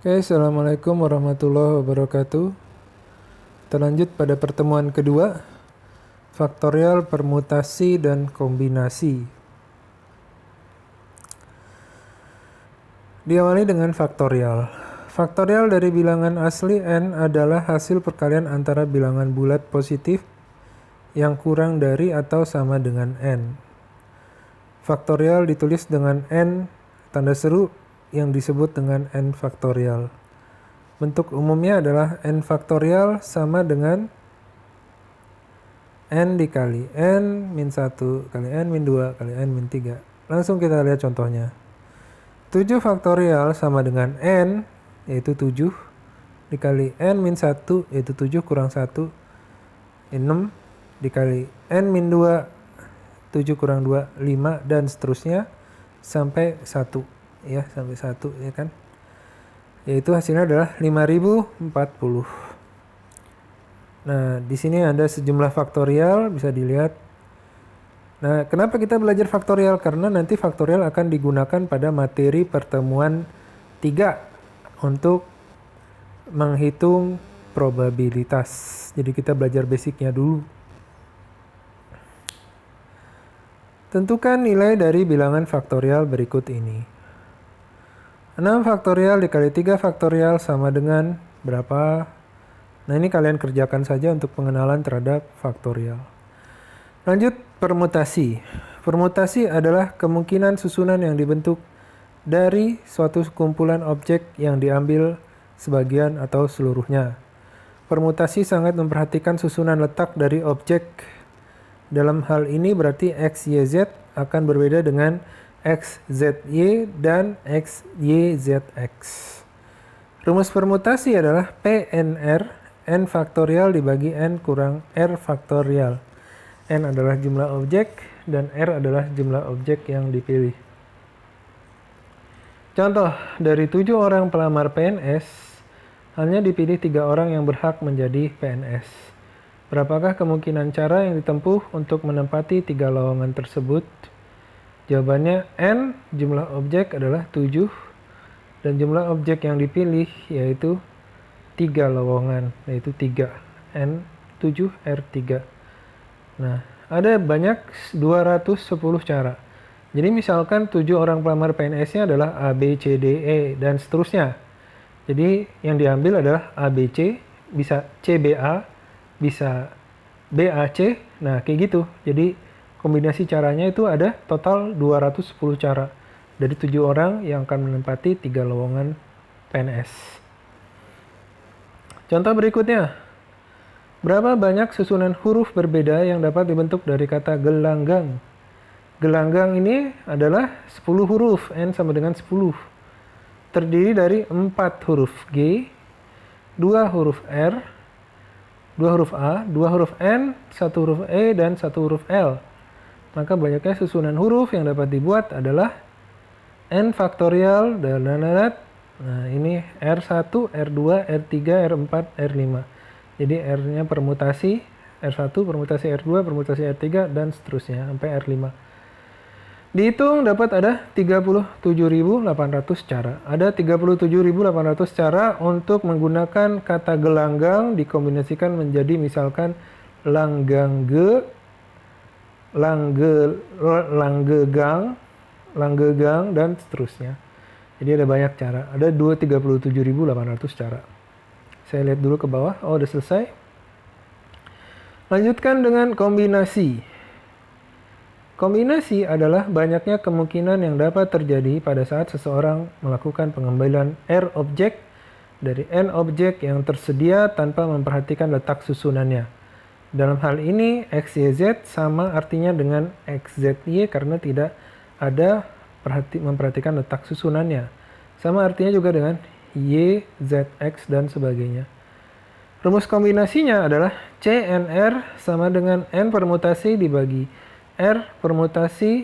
Oke, Assalamualaikum warahmatullahi wabarakatuh. Kita lanjut pada pertemuan kedua, faktorial, permutasi, dan kombinasi. Diawali dengan faktorial. Faktorial dari bilangan asli n adalah hasil perkalian antara bilangan bulat positif yang kurang dari atau sama dengan n. Faktorial ditulis dengan n tanda seru yang disebut dengan n faktorial. Bentuk umumnya adalah n faktorial sama dengan n dikali n min 1 kali n min 2 kali n min 3. Langsung kita lihat contohnya. 7 faktorial sama dengan n, yaitu 7, dikali n min 1, yaitu 7 kurang 1, 6, dikali n min 2, 7 kurang 2, 5, dan seterusnya sampai 1. Ya, sampai 1, ya kan? Yaitu hasilnya adalah 5040. Nah, di sini ada sejumlah faktorial, bisa dilihat. Nah, kenapa kita belajar faktorial? Karena nanti faktorial akan digunakan pada materi pertemuan 3 untuk menghitung probabilitas. Jadi kita belajar basicnya dulu. Tentukan nilai dari bilangan faktorial berikut ini. 6 faktorial dikali 3 faktorial sama dengan berapa? Nah, ini kalian kerjakan saja untuk pengenalan terhadap faktorial. Lanjut, permutasi. Permutasi adalah kemungkinan susunan yang dibentuk dari suatu kumpulan objek yang diambil sebagian atau seluruhnya. Permutasi sangat memperhatikan susunan letak dari objek. Dalam hal ini berarti X, Y, Z akan berbeda dengan X, Z, Y, dan X, Y, Z, X. Rumus permutasi adalah PNR, N faktorial dibagi N kurang R faktorial. N adalah jumlah objek, dan R adalah jumlah objek yang dipilih. Contoh, dari 7 orang pelamar PNS, hanya dipilih 3 orang yang berhak menjadi PNS. Berapakah kemungkinan cara yang ditempuh untuk menempati 3 lowongan tersebut? Jawabannya N, jumlah objek adalah 7, dan jumlah objek yang dipilih yaitu 3 lowongan, yaitu 3, N 7 R 3. Nah, ada banyak 210 cara. Jadi misalkan 7 orang pelamar PNS-nya adalah A, B, C, D, E, dan seterusnya. Jadi yang diambil adalah A, B, C, bisa C, B, A, bisa B, A, C, nah kayak gitu. Jadi kombinasi caranya itu ada total 210 cara. Dari 7 orang yang akan menempati 3 lowongan PNS. Contoh berikutnya. Berapa banyak susunan huruf berbeda yang dapat dibentuk dari kata gelanggang? Gelanggang ini adalah 10 huruf, N sama dengan 10. Terdiri dari 4 huruf G, 2 huruf R, 2 huruf A, 2 huruf N, 1 huruf E, dan 1 huruf L. Maka banyaknya susunan huruf yang dapat dibuat adalah N faktorial dan nah ini R1, R2, R3, R4, R5. Jadi R-nya permutasi, R1 permutasi R2, permutasi R3, dan seterusnya sampai R5. Dihitung dapat ada 37.800 cara. Ada 37.800 cara untuk menggunakan kata gelanggang dikombinasikan menjadi misalkan langgangge, langgegang, dan seterusnya. Jadi ada banyak cara. Ada 37.800 cara. Saya lihat dulu ke bawah. Oh, udah selesai. Lanjutkan dengan kombinasi. Kombinasi adalah banyaknya kemungkinan yang dapat terjadi pada saat seseorang melakukan pengambilan R objek dari N objek yang tersedia tanpa memperhatikan letak susunannya. Dalam hal ini, X, Y, Z sama artinya dengan X, Z, Y karena tidak ada memperhatikan letak susunannya. Sama artinya juga dengan Y, Z, X, dan sebagainya. Rumus kombinasinya adalah CNR sama dengan N permutasi dibagi R permutasi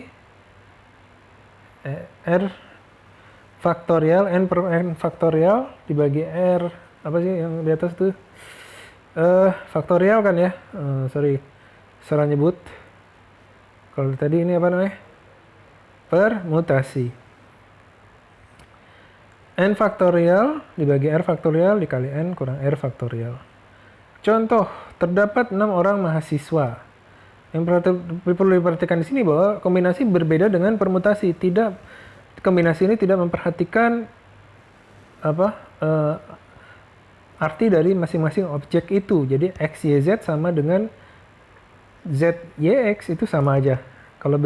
R faktorial, N per N faktorial dibagi R, apa sih yang di atas tuh? Faktorial kan ya? Salah nyebut. Kalau tadi ini apa namanya? Permutasi. N faktorial dibagi R faktorial dikali N kurang R faktorial. Contoh, terdapat 6 orang mahasiswa. Yang perlu diperhatikan di sini bahwa kombinasi berbeda dengan permutasi. Kombinasi ini tidak memperhatikan arti dari masing-masing objek itu. Jadi X, Y, Z sama dengan Z, Y, X itu sama aja. Kalau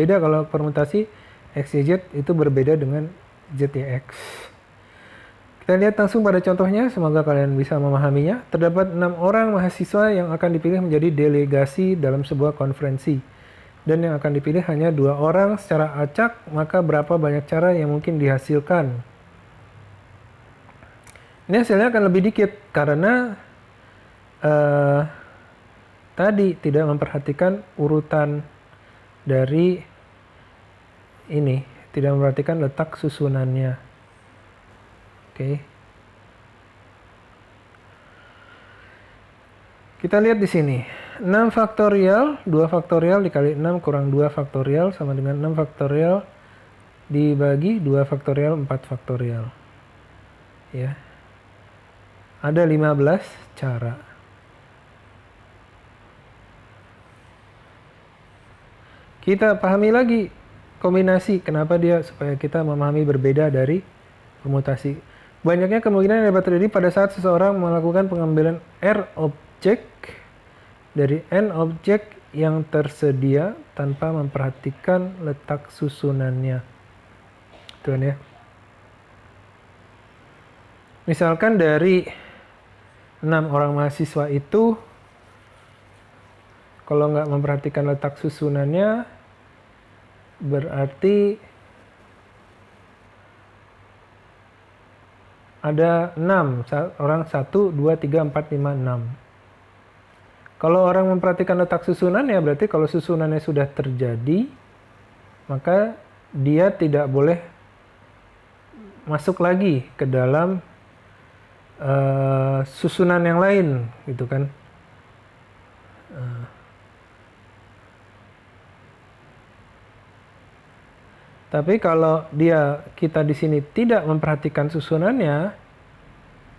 permutasi X, Y, Z itu berbeda dengan Z, Y, X. Kita lihat langsung pada contohnya, semoga kalian bisa memahaminya. Terdapat 6 orang mahasiswa yang akan dipilih menjadi delegasi dalam sebuah konferensi. Dan yang akan dipilih hanya 2 orang secara acak, maka berapa banyak cara yang mungkin dihasilkan? Ini hasilnya akan lebih dikit, karena tadi tidak memperhatikan urutan dari ini, tidak memperhatikan letak susunannya. Oke. Kita lihat di sini. 6 faktorial, 2 faktorial dikali 6 kurang 2 faktorial sama dengan 6 faktorial dibagi 2 faktorial 4 faktorial. Ya. Ada 15 cara. Kita pahami lagi kombinasi, kenapa dia supaya kita memahami berbeda dari permutasi. Banyaknya kemungkinan yang dapat terjadi pada saat seseorang melakukan pengambilan R objek dari N objek yang tersedia tanpa memperhatikan letak susunannya. Tuan ya. Misalkan dari 6 orang mahasiswa itu, kalau nggak memperhatikan letak susunannya, berarti ada 6, orang 1, 2, 3, 4, 5, 6. Kalau orang memperhatikan letak susunan ya berarti kalau susunannya sudah terjadi, maka dia tidak boleh masuk lagi ke dalam susunan yang lain, gitu kan. Tapi kalau kita di sini tidak memperhatikan susunannya,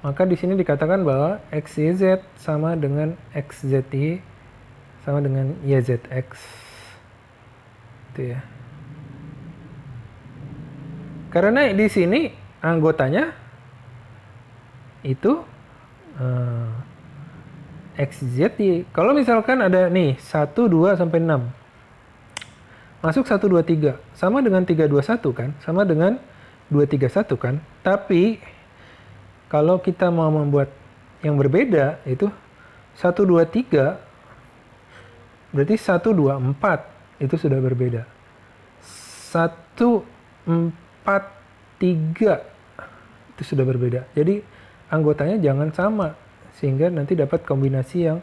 maka di sini dikatakan bahwa XYZ sama dengan XZY sama dengan YZX. Itu ya. Karena di sini anggotanya itu XZY. Kalau misalkan ada nih 1, 2 sampai 6. Masuk 1, 2, 3. Sama dengan 3, 2, 1 kan? Sama dengan 2, 3, 1 kan? Tapi kalau kita mau membuat yang berbeda, itu 1, 2, 3, berarti 1, 2, 4 itu sudah berbeda. 1, 4, 3 itu sudah berbeda. Jadi anggotanya jangan sama, sehingga nanti dapat kombinasi yang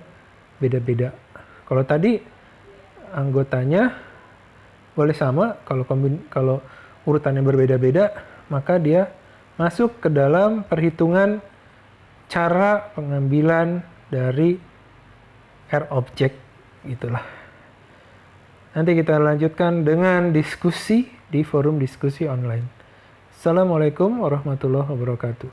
beda-beda. Kalau tadi anggotanya boleh sama, kalau urutannya berbeda-beda, maka dia masuk ke dalam perhitungan cara pengambilan dari R object, gitulah. Nanti kita lanjutkan dengan diskusi di forum diskusi online. Assalamualaikum warahmatullahi wabarakatuh.